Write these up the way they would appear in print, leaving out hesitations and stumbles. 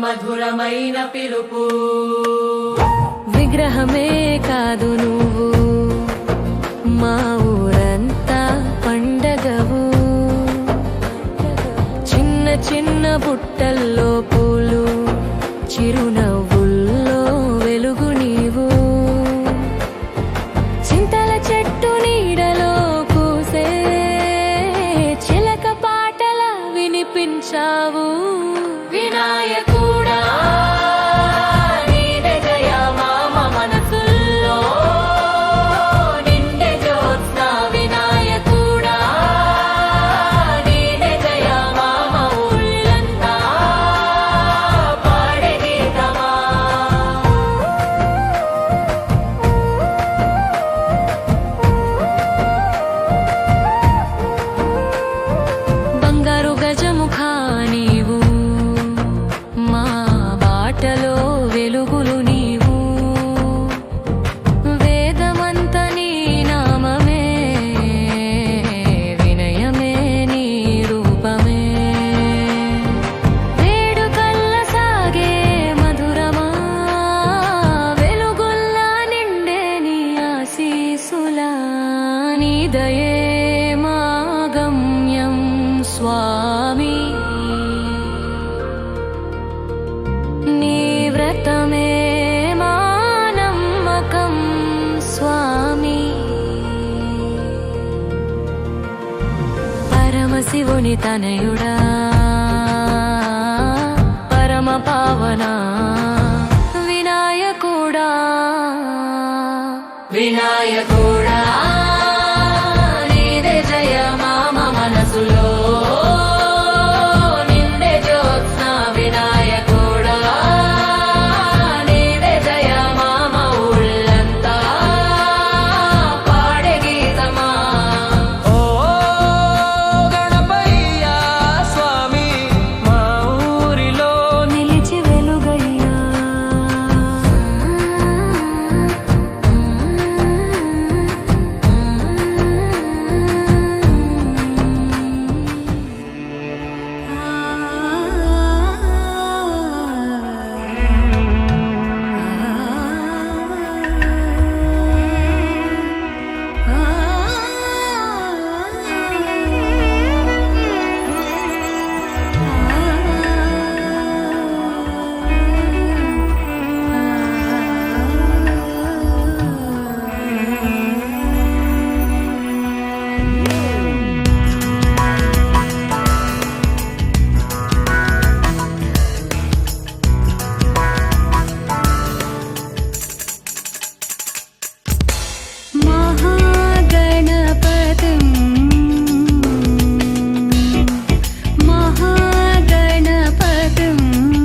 మధురమైన పిలుపు. విగ్రహమే కాదు నువ్వు, మా ఊరంతా పండగవు. చిన్న చిన్న బుట్టల్లో పూలు, చిరునవ్వుల్లో వెలుగు నీవు. చింతల చెట్టు నీడలో కూసే చిలక పాటల వినిపించావు. వినాయకుడా నీదే జయ మామ మనసుల్లో నిండే జ్యోత్స్న. వినాయకుడా నీదే జయ మామ ఊళ్ళంతా పాడే గీతమా. బంగారు గజముఖా నీవు, మా బాటలో వెలుగులు నీవు. వేదమంత నీ నామమే, వినయమే నీ రూపమే. వేడుకల్ల సాగే మధురమా, వెలుగుల్లా నిండే నీ ఆశీసులా. నీ దయే మా గమ్యం స్వామి, నీ వ్రతమే మా నమ్మకం స్వామి. పరమశివుని తనయుడా, పరమ పావన వినాయకుడా. వినాయకుడా నీదే జయ మామ మనసులో నిండే జ్యోత్స్న. వినాయకుడా నీదే జయ మామ ఊళ్ళంతా పాడే గీతమా. ఓ గణపయ్య స్వామి మా ఊరిలో నిలిచి వెలుగయ్యా. महागणपतिं महागणपतिं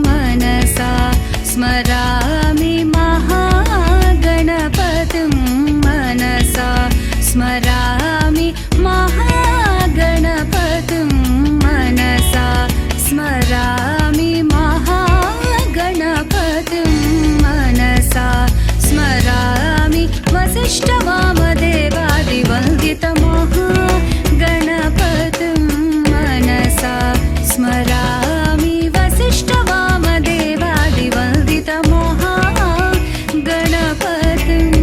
मनसा स्मरामि. महागणपतिं मनसा स्मरामि. महागणपतिं मनसा स्मरामि. महागणपतिं मनसा स्मरामि. वसिष्ठवामदेवादिवन्दितमहागणपतिं मनसा स्मरामि. वसिष्ठवामदेवादिवन्दितमहागणपतिम्.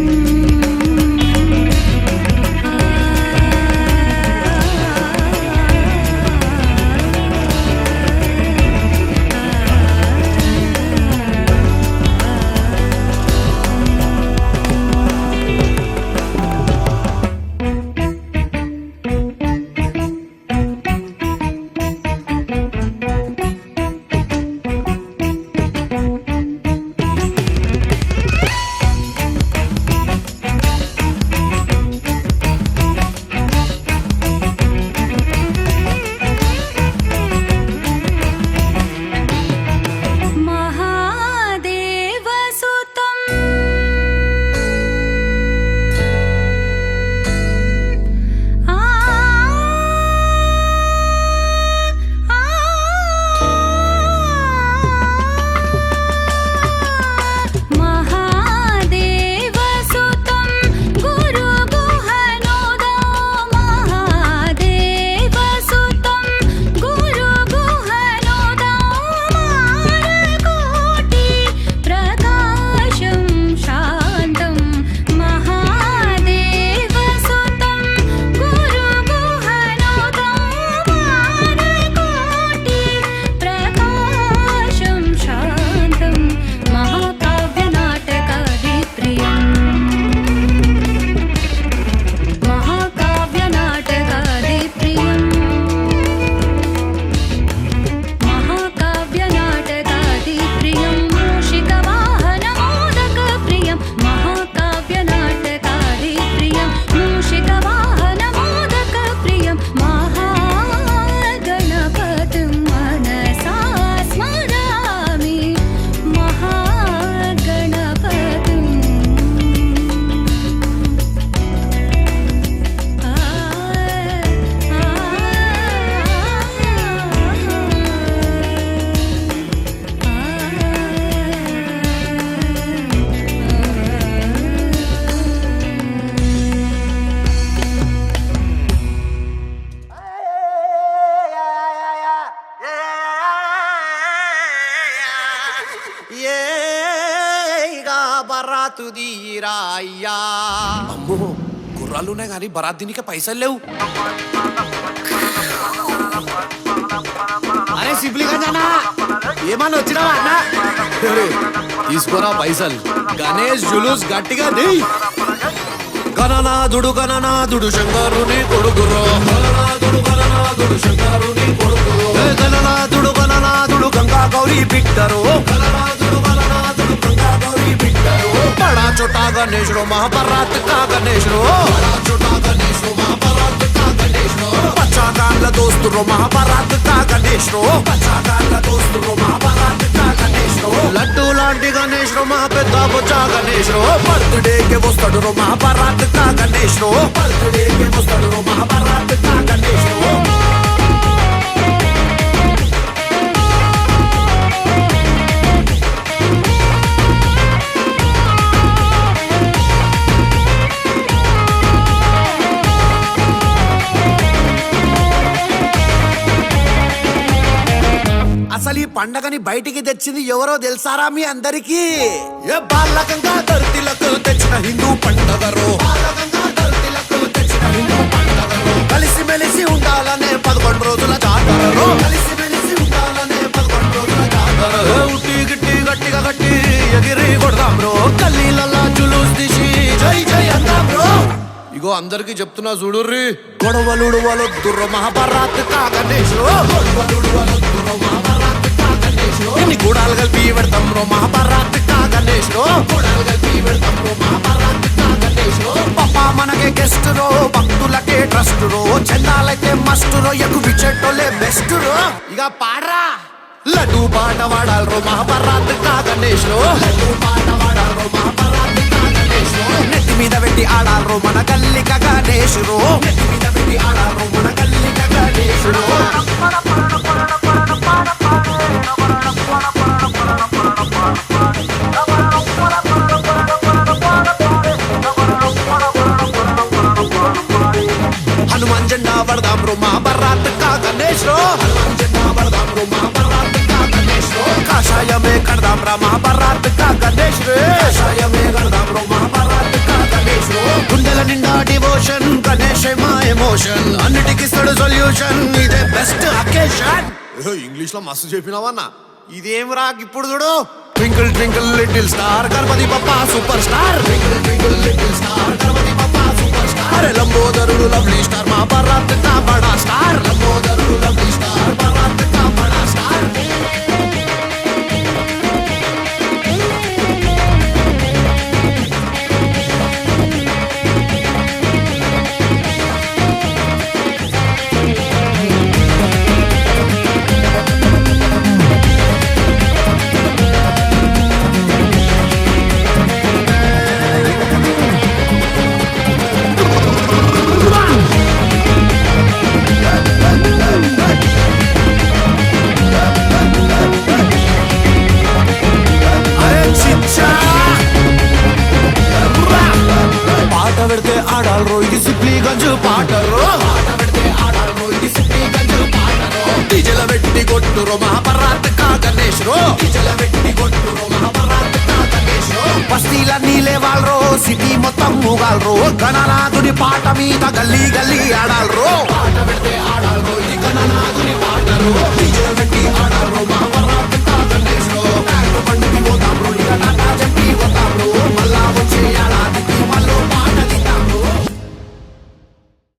ఏగా బరాతు దీరా అయ్యా. అమ్మో గుర్రాలునే గాని బరాత్ దీనికి పైసలు లేవు. అరే సిబ్లిగంజనా ఏమన్నా వచ్చినావా అన్న? తీసుకోరా పైసలు. గణేష్ జులూస్ గట్టిగా దియ్. గణనాథుడు శంకరుని కొడుకురో. గణనాథుడు శంకరుని కొడుకురో. గణనాథుడు గంగా గౌరీ బిడ్డరు. గణనాథుడు గంగా గౌరీ బిడ్డరు. బడా చోటా గణేశుడు మహాభారత్ కా గణేశుడు. బడా చోటా గణేశ్ మహాభారత్ కా గణేశ్. పచ్చాగాళ్ళ దోస్తురు మహాభారత్ కా గణేశుడు. పచ్చాగాళ్ళ దోస్తురు మహాభారత్ కా గణేశ్. లడ్డు లాంటి గణేశుడు మా పెద్ద బొచ్చా గణేశుడు. బర్త్డేకి వస్తాడు మహాభారత్ కా గణేశుడు. బర్త్డేకి వస్తాడు మహాభారత్ కా గణేశ్. అసలు ఈ పండగని బయటికి తెచ్చింది ఎవరో తెలుసారా మీ అందరికి? ఏ బాలకంగా ధరతిలకు తెచ్చిన హిందూ పండగరు. కలిసి మెలిసి ఉండాలనే 11 రోజుల జాతరలో. ఉట్టి గిట్టి గట్టిగా గట్టి ఎగిరి కొడదాం రో. గల్లీలల్లా జులూస్ తీసి జై జై అందాం రో. ఇగో అందరికి చెప్తున్నా చూడుర్రి. గొడవలుడు వలొద్దుర్రో మహాభారత్ కా గణేశుడు. ఎన్ని గూడాలు కలిపి పెడతాం రో మహాభారత్ కా గణేశుడు. పప్పా మనకే గెస్ట్ రో, భక్తులకే ట్రస్ట్ రో. చందాలైతే మస్ట్ రో, ఎక్కువ చెట్టోలే బెస్ట్ రో. ఇక పాడరా లడ్డు పాట వాడాలి రో మహాభారత్ కా గణేశుడు. నెత్తి మీద పెట్టి ఆడాలి మన గల్లిక గణేశుడు. నెత్తి మీద పెట్టి ఆడాలి మన గల్లిక గణేశుడు. హనుమాన్ జెండా వడదాం రో మహాభారత్ కా గణేశుడు. కాషాయమే కడదాం రా మహాభారత్ కా గణేశుడు. గుండెల నిండా డివోషన్, గణేష్ మా ఎమోషన్. అన్నిటికి ఇస్తాడు సొల్యూషన్, ఇదే బెస్ట్ అకేషన్. ఇంగ్లీష్ లో మస్తు చెప్పినావన్నా. ఇదేం రా ఇప్పుడు చూడు. Twinkle twinkle little star Ganapati Bappa super star. అరే లంబోదరుడు లవ్లీ స్టార్ మహాభారత్ కా బడా స్టార్. లంబోదరుడు లవ్లీ స్టార్ భారత్ కా బడా స్టార్. పాట పెడితే ఆడాలి రో ఇది సిప్లీగంజ్ పాటరో. డీజెల పెట్టి కొట్టురో మహాభారత్ కా గణేశుడు. బస్తీలన్నీ లేవాల్రో, సిటీ మొత్తం ఊగాల్రో. గణనాథుని పాట మీద గల్లీ గల్లీ ఆడాల్రో.